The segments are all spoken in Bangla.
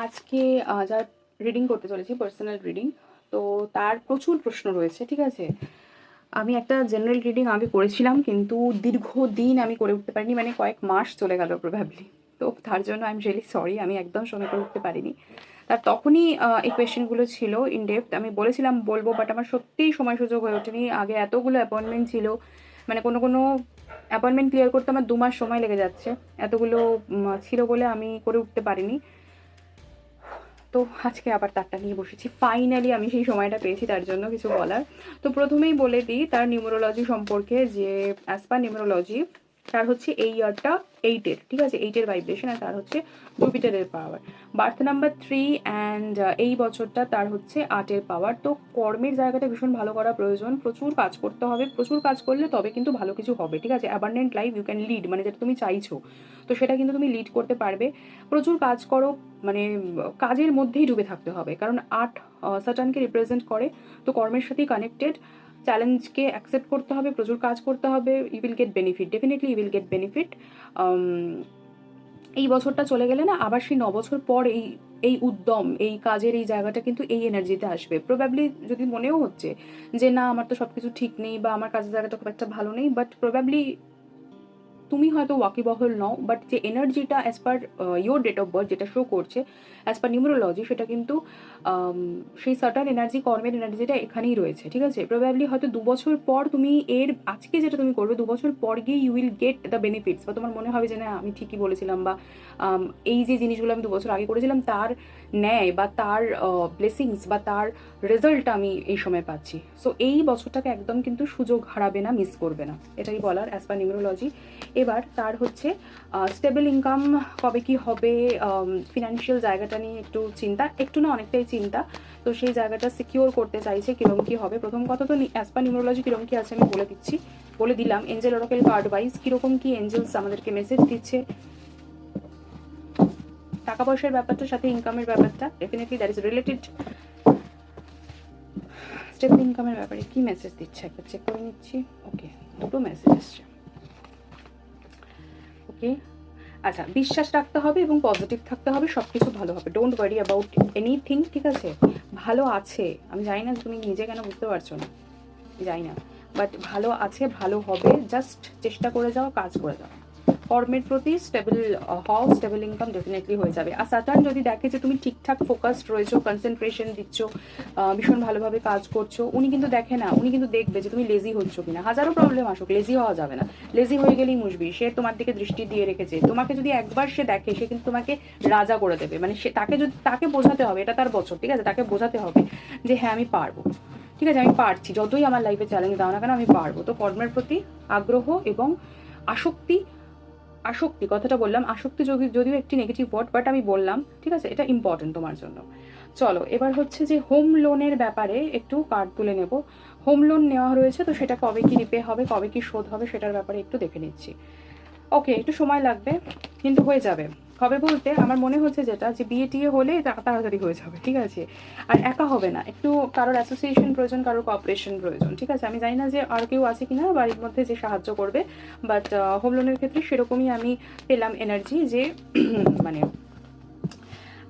আজকে যা রিডিং করতে চলেছি পার্সোনাল রিডিং, তো তার প্রচুর প্রশ্ন রয়েছে। ঠিক আছে, আমি একটা জেনারেল রিডিং আগে করেছিলাম, কিন্তু দীর্ঘদিন আমি করে উঠতে পারিনি, মানে কয়েক মাস চলে গেল প্রবাবলি। তো তার জন্য আই এম রিয়েলি সরি, আমি একদম সময় করে উঠতে পারিনি। তার তখনই এই কোয়েশ্চেনগুলো ছিল ইন ডেপথ, আমি বলেছিলাম বলবো, বাট আমার সত্যিই সময় সুযোগ হয়ে ওঠেনি। আগে এতগুলো অ্যাপয়েন্টমেন্ট ছিল, মানে কোনো কোনো অ্যাপয়েন্টমেন্ট ক্লিয়ার করতে আমার 2 মাস সময় লেগে যাচ্ছে, এতগুলো ছিল বলে আমি করে উঠতে পারিনি। তো আজকে আবার তারটা নিয়ে বসেছি, ফাইনালি আমি সেই সময়টা পেয়েছি, তার জন্য কিছু বলার। তো প্রথমেই বলে দিই তার নিউমেরোলজি সম্পর্কে, যে অ্যাজ পার নিউমেরোলজি তার হচ্ছে এই ইয়ারটা 8-এর, ঠিক আছে, 8-এর ভাইব্রেশন, আর তার হচ্ছে জুপিটারের পাওয়ার, বার্থ নাম্বার 3, অ্যান্ড এই বছরটা তার হচ্ছে 8-এর পাওয়ার। তো কর্মের জায়গাটা ভীষণ ভালো করা প্রয়োজন, প্রচুর কাজ করতে হবে, প্রচুর কাজ করলে তবে কিন্তু ভালো কিছু হবে। ঠিক আছে, abundant life you can lead, মানে যেটা তুমি চাইছো তো সেটা কিন্তু তুমি লিড করতে পারবে। প্রচুর কাজ করো, মানে কাজের মধ্যেই ডুবে থাকতে হবে, কারণ 8 সাটানকে রিপ্রেজেন্ট করে, তো কর্মের সাথেই কানেক্টেড। চ্যালেঞ্জকে অ্যাকসেপ্ট করতে হবে, প্রচুর কাজ করতে হবে, you will get benefit, definitely you will get benefit. এই বছরটা চলে গেলে না, আবার সেই 9 বছর পর এই এই উদ্যম, এই কাজের এই জায়গাটা কিন্তু এই এনার্জিতে আসবে। প্রবাবলি যদি মনেও হচ্ছে যে না আমার তো সব কিছু ঠিক নেই, বা আমার কাজের জায়গাটা খুব একটা ভালো নেই, বাট প্রবাবলি তুমি হয়তো ওয়াকিবহল নও, বাট যে এনার্জিটা as per your date of birth যেটা শো করছে অ্যাজ পার নিউমেরোলজি, সেটা কিন্তু সেই সার্টান এনার্জি, কর্মের এনার্জিটা এখানেই রয়েছে। ঠিক আছে, প্রবাবলি হয়তো 2 বছর পর তুমি এর আজকে যেটা তুমি করবে 2 বছর পর গিয়ে you will get the benefits, বা তোমার মনে হবে যে না আমি ঠিকই বলেছিলাম, বা এই যে জিনিসগুলো আমি 2 বছর আগে করেছিলাম তার ন্যায় বা তার ব্লেসিংস বা তার রেজাল্ট আমি এই সময় পাচ্ছি। সো এই বছরটাকে একদম কিন্তু সুযোগ হারাবে না, মিস করবে না, এটাই বলার অ্যাজ পার নিউমেরোলজি। এবার তার হচ্ছে স্টেবল ইনকাম কবে কি হবে, ফিনান্সিয়াল জায়গাটা নিয়ে একটু চিন্তা, একটু না অনেকটাই চিন্তা। তো সেই জায়গাটা সিকিওর করতে চাইছে, কীরকম কী হবে। প্রথম কথা তো অ্যাজ পার নিউমেরোলজি কীরকম কী আছে আমি বলে দিলাম। এঞ্জেল ওরাকেল কার্ড ওয়াইজ কীরকম কী এঞ্জেলস আমাদেরকে মেসেজ দিচ্ছে, টাকা পয়সার ব্যাপারটার সাথে ইনকামের ব্যাপারটা definitely that is related. Stable ইনকামের ব্যাপারে কি মেসেজ দিচ্ছে একবার চেক করে নিচ্ছি। ওকে, দুটো মেসেজ এসছে। ওকে, আচ্ছা, বিশ্বাস রাখতে হবে এবং পজিটিভ থাকতে হবে, সব কিছু ভালো হবে, ডোন্ট ওয়ারি অ্যাবাউট এনিথিং। ঠিক আছে, ভালো আছে, আমি জানি না তুমি নিজে কেন বুঝতে পারছো না, জানি না, বাট ভালো আছে, ভালো হবে, জাস্ট চেষ্টা করে যাও, কাজ করে যাও। কর্মের প্রতি স্টেবল হও, স্টেবল ইনকাম ডেফিনেটলি হয়ে যাবে। আর সাটার্ন যদি দেখে যে তুমি ঠিকঠাক ফোকাসড রয়েছো, কনসেন্ট্রেশন দিচ্ছ, ভীষণ ভালোভাবে কাজ করছো, উনি কিন্তু দেখে না, উনি কিন্তু দেখবে যে তুমি লেজি হচ্ছ কিনা। হাজারো প্রবলেম আসুক, লেজি হওয়া যাবে না, লেজি হয়ে গেলেই মুশবি। সে তোমার দিকে দৃষ্টি দিয়ে রেখেছে, তোমাকে যদি একবার সে দেখে সে কিন্তু তোমাকে রাজা করে দেবে, মানে সে তাকে বোঝাতে হবে, এটা তার বছর। ঠিক আছে, তাকে বোঝাতে হবে যে হ্যাঁ আমি পারবো, ঠিক আছে আমি পারছি, যতই আমার লাইফে চ্যালেঞ্জ দাও না কেন আমি পারবো। তো কর্মের প্রতি আগ্রহ এবং আসক্তি, কথাটা বললাম, আসক্তি যদিও একটি নেগেটিভ ওয়ার্ড, বাট আমি বললাম, ঠিক আছে, এটা ইম্পর্টেন্ট তোমার জন্য। চলো এবার হচ্ছে যে হোম লোনের ব্যাপারে একটু কার্ড তুলে নেব। হোম লোন নেওয়া রয়েছে, তো সেটা কবে কি রিপে হবে, কবে কি শোধ হবে, সেটার ব্যাপারে একটু দেখে নিচ্ছি। ওকে, একটু সময় লাগবে কিন্তু হয়ে যাবে। হবে বলতে আমার মনে হচ্ছে যেটা, যে বিয়ে টিয়ে হলে তাড়াতাড়ি হয়ে যাবে। ঠিক আছে, আর একা হবে না, একটু কারোর অ্যাসোসিয়েশন প্রয়োজন, কারোর কোঅপারেশন প্রয়োজন। ঠিক আছে, আমি জানি না যে আর কেউ আছে কিনা বাড়ির মধ্যে যে সাহায্য করবে, বাট হোম লোনের ক্ষেত্রে সেরকমই আমি পেলাম এনার্জি, যে মানে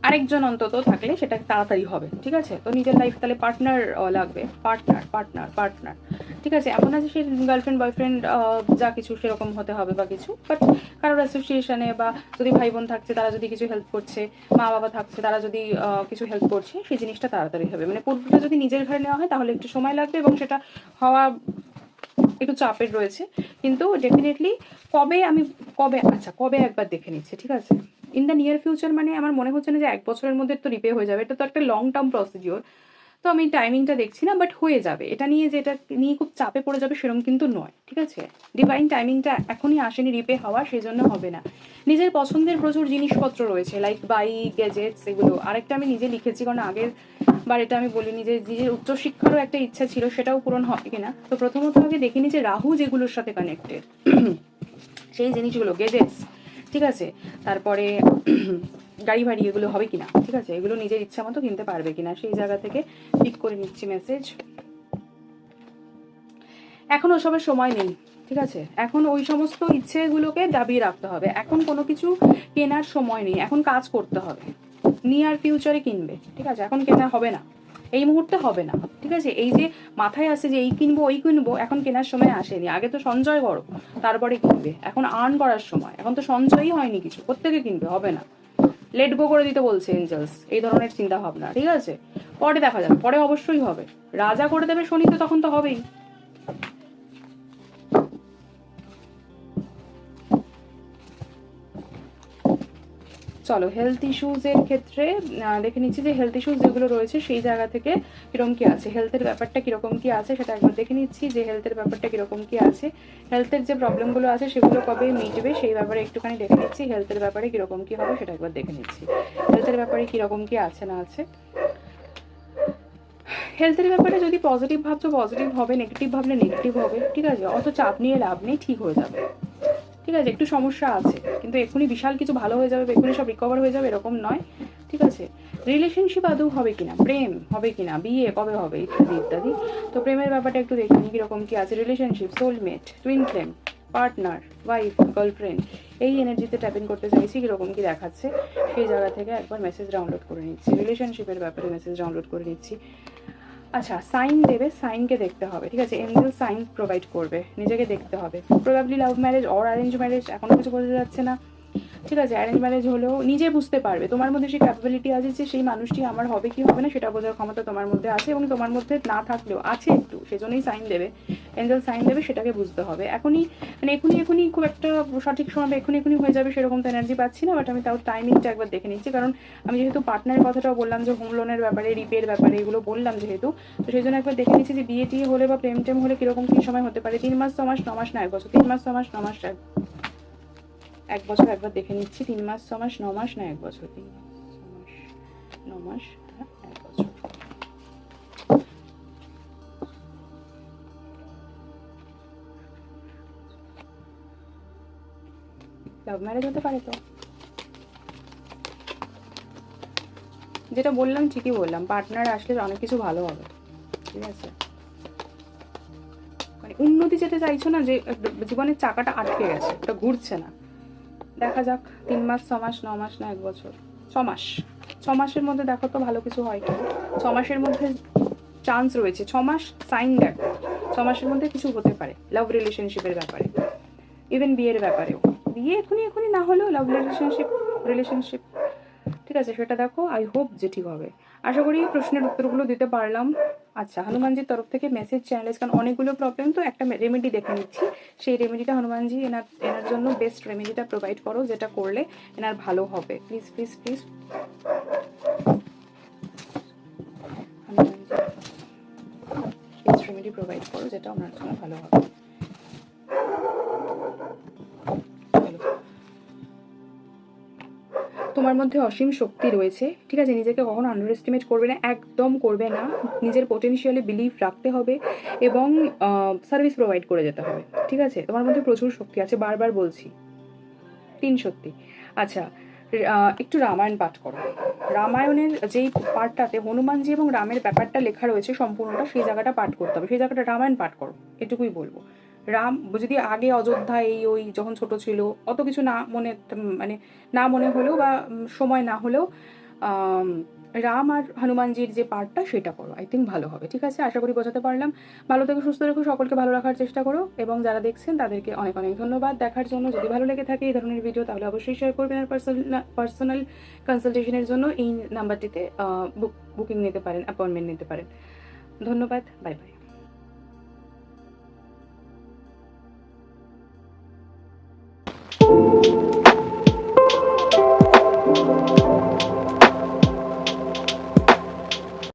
আরেকজন অন্তত থাকলে সেটা তাড়াতাড়ি হবে। ঠিক আছে, তো নিজের লাইফ তাহলে পার্টনার লাগবে, পার্টনার। ঠিক আছে, এমন আছে সে গার্লফ্রেন্ড বয়ফ্রেন্ড যা কিছু সেরকম হতে হবে বা কিছু, বাট কারোর অ্যাসোসিয়েশনে, বা যদি ভাই বোন থাকছে তারা যদি কিছু হেল্প করছে, মা বাবা থাকছে তারা যদি কিছু হেল্প করছে, সেই জিনিসটা তাড়াতাড়ি হবে। মানে পূর্বটা যদি নিজের ঘরে নেওয়া হয় তাহলে একটু সময় লাগবে, এবং সেটা হওয়া একটু চাপের রয়েছে, কিন্তু ডেফিনেটলি কবে একবার দেখে নিচ্ছে। ঠিক আছে, ইন দ্য নিয়ার ফিউচার, মানে আমার মনে হচ্ছে না যে 1 বছরের মধ্যে তো রিপে হয়ে যাবে, এটা তো একটা লং টার্ম প্রসিডিওর। তো আমি টাইমিংটা দেখছি না, বাট হয়ে যাবে। এটা নিয়ে যেটা নিয়ে খুব চাপে পড়ে যাবে সেরকম কিন্তু নয়। ঠিক আছে, ডিভাইন টাইমিংটা এখনই আসেনি রিপে হওয়া, সেই জন্য হবে না। নিজের পছন্দের প্রচুর জিনিসপত্র রয়েছে, লাইক বাইক, গ্যাজেটস, এগুলো। আরেকটা আমি নিজে লিখেছি, কারণ আগের বার এটা আমি বলিনি, যে নিজের উচ্চশিক্ষারও একটা ইচ্ছা ছিল, সেটাও পূরণ হবে কিনা। তো প্রথমত আগে দেখিনি যে রাহু যেগুলোর সাথে কানেক্টেড সেই জিনিসগুলো, গেজেটস, ঠিক আছে, তারপরে গাড়ি বাড়ি, এগুলো হবে কিনা। ঠিক আছে, এগুলো নিজের ইচ্ছা মতো কিনতে পারবে কিনা, সেই জায়গা থেকে পিক করে নিচ্ছি মেসেজ। এখন ওসবের সময় নেই। ঠিক আছে, এখন ওই সমস্ত ইচ্ছেগুলোকে দাবিয়ে রাখতে হবে, এখন কোনো কিছু কেনার সময় নেই, এখন কাজ করতে হবে, নিয়ার ফিউচারে কিনবে, ঠিক আছে? এখন কেনা হবে না, এই মুহূর্তে হবে না, ঠিক আছে? এই যে মাথায় আসে যে এই কিনবো ওই কিনবো, এখন কেনার সময় আসেনি। আগে তো সঞ্চয় করো, তারপরে কিনবে। এখন আর্ন করার সময়, এখন তো সঞ্চয়ই হয়নি কিছু, প্রত্যেকে কিনবে, হবে না। লেট গো করে দিতে বলছে এঞ্জেলস, এই ধরনের চিন্তা ভাবনা, ঠিক আছে? পরে দেখা যাবে, পরে অবশ্যই হবে। রাজা করে দেবে শনি, তো তখন তো হবেই। চলো হেলথ ইস্যুজের ক্ষেত্রে দেখে নিচ্ছি যে হেলথ ইস্যুস যেগুলো রয়েছে সেই জায়গা থেকে কীরকম কী আছে, হেলথের ব্যাপারটা কীরকম কী আছে সেটা একবার দেখে নিচ্ছি যে হেলথের ব্যাপারটা কীরকম কী আছে, হেলথের যে প্রবলেমগুলো আছে সেগুলো কবে মিটবে সেই ব্যাপারে একটুখানি দেখে নিচ্ছি, হেলথের ব্যাপারে কীরকম কী হবে সেটা একবার দেখে নিচ্ছি, হেলথের ব্যাপারে কীরকম কী আছে না আছে। হেলথের ব্যাপারে যদি পজিটিভ ভাবছো পজিটিভ হবে, নেগেটিভ ভাবলে নেগেটিভ হবে, ঠিক আছে? অত চাপ নিয়ে লাভ নেই, ঠিক হয়ে যাবে, ঠিক আছে? একটু সমস্যা আছে, কিন্তু এক্ষুনি বিশাল কিছু ভালো হয়ে যাবে, এক্ষুনি সব রিকভার হয়ে যাবে এরকম নয়, ঠিক আছে? রিলেশনশিপ আদৌ হবে কিনা, প্রেম হবে কিনা, বিয়ে কবে হবে, ইত্যাদি ইত্যাদি। তো প্রেমের ব্যাপারটা একটু দেখে নিই কীরকম কী আছে। Relationship, soulmate, twin flame, partner, wife, girlfriend, এই এনার্জিতে ট্যাপ ইন করতে চাইছি, কীরকম কী দেখাচ্ছে সেই জায়গা থেকে একবার মেসেজ ডাউনলোড করে নিচ্ছি, রিলেশনশিপের ব্যাপারে মেসেজ ডাউনলোড করে নিচ্ছি। আচ্ছা, সাইন দেবে, সাইনকে দেখতে হবে, ঠিক আছে? এঞ্জেল সাইন প্রোভাইড করবে, নিজেকে দেখতে হবে। Probably love marriage or arrange marriage, এখনো কিছু বোঝা যাচ্ছে না, ঠিক আছে? অ্যারেঞ্জ ম্যারেজ হলেও নিজে বুঝতে পারবে, তোমার মধ্যে সেই ক্যাপাবিলিটি আছে যে সেই মানুষটি আমার হবে কি হবে না সেটা বোঝার ক্ষমতা তোমার মধ্যে আছে, এবং তোমার মধ্যে না থাকলেও আছে একটু, সেজন্যই সাইন দেবে, এঞ্জেল সাইন দেবে, সেটাকে বুঝতে হবে। এখনই মানে এখনই খুব একটা সঠিক সময় এখনই হয়ে যাবে সেরকম তো এনার্জি পাচ্ছি না, বাট আমি তাও টাইমিংটা একবার দেখে নিচ্ছি, কারণ আমি যেহেতু পার্টনারের কথাটাও বললাম, যে হোম লোনের ব্যাপারে, রিপের ব্যাপারে এগুলো বললাম যেহেতু, তো সেই জন্য একবার দেখে নিচ্ছি যে বিয়ে টিয়ে হলে বা প্রেম টেম হলে কীরকম কী সময় হতে পারে। 3 মাস 6 মাস 9 মাস না 1 বছর, 3 মাস 6 মাস 9 মাস 1 বছর, একবার দেখে নিচ্ছি 3 মাস 6 মাস 9 মাস না 1 বছর, 3 মাস 6 মাস 9 মাস 1 বছর। লাভ ম্যারেজ হতে পারে তো, যেটা বললাম ঠিকই বললাম, পার্টনার আসলে অনেক কিছু ভালো হবে, ঠিক আছে? মানে উন্নতি যেতে চাইছো না, যে জীবনের চাকাটা আটকে গেছে, ওটা ঘুরছে না, দেখা যাক 3 মাস 6 মাস 9 মাস না 1 বছর, 6 মাস, 6 মাসের মধ্যে দেখো তো ভালো কিছু হয় কি, 6 মাসের মধ্যে চান্স রয়েছে, 6 মাস সাইন দেখো, 6 মাসের মধ্যে কিছু হতে পারে লাভ রিলেশনশিপের ব্যাপারে, ইভেন বিয়ের ব্যাপারেও। বিয়ে এখনই না হলেও লাভ রিলেশনশিপ, ঠিক আছে? সেটা দেখো, আই হোপ যে ঠিক হবে। আশা করি প্রশ্নের উত্তরগুলো দিতে পারলাম। আচ্ছা, হনুমানজির তরফ থেকে মেসেজ চ্যানেল, কারণ অনেকগুলো প্রবলেম, তো একটা রেমেডি দেখে নিচ্ছি, সেই রেমেডিটা হনুমানজি এনার জন্য বেস্ট রেমেডিটা প্রোভাইড করো, যেটা করলে এনার ভালো হবে, please please please. Hanumanji best remedy provide করো, যেটা ওনার জন্য ভালো হবে। তোমার মধ্যে অসীম শক্তি রয়েছে, ঠিক আছে? নিজেকে কখনো আন্ডার এস্টিমেট করবে না, একদম করবে না, নিজের পোটেনশিয়ালে বিলিভ রাখতে হবে এবং সার্ভিস প্রোভাইড করে যেতে হবে, ঠিক আছে? তোমার মধ্যে প্রচুর শক্তি আছে, বারবার বলছি, 3 সত্যি। আচ্ছা, একটু রামায়ণ পাঠ করো, রামায়ণের যেই পাঠটাতে হনুমানজি এবং রামের ব্যাপারটা লেখা রয়েছে সম্পূর্ণটা, সেই জায়গাটা পাঠ করতে হবে, সেই জায়গাটা রামায়ণ পাঠ করো, এটুকুই বলবো। রাম যদি আগে অযোধ্যা এই ওই যখন ছোট ছিল অত কিছু না মনে হলেও বা সময় না হলেও রাম আর হনুমানজির যে পার্টটা সেটা করো, আই থিঙ্ক ভালো হবে, ঠিক আছে? আশা করি বোঝাতে পারলাম। ভালো থেকো, সুস্থ রেখো, সকলকে ভালো রাখার চেষ্টা করো, এবং যারা দেখছেন তাদেরকে অনেক অনেক ধন্যবাদ দেখার জন্য। যদি ভালো লেগে থাকে এই ধরনের ভিডিও, তাহলে অবশ্যই শেয়ার করবেন, আর পার্সোনাল কনসালটেশনের জন্য এই নাম্বারটিতে বুকিং নিতে পারেন, অ্যাপয়েন্টমেন্ট নিতে পারেন। ধন্যবাদ, বাই বাই।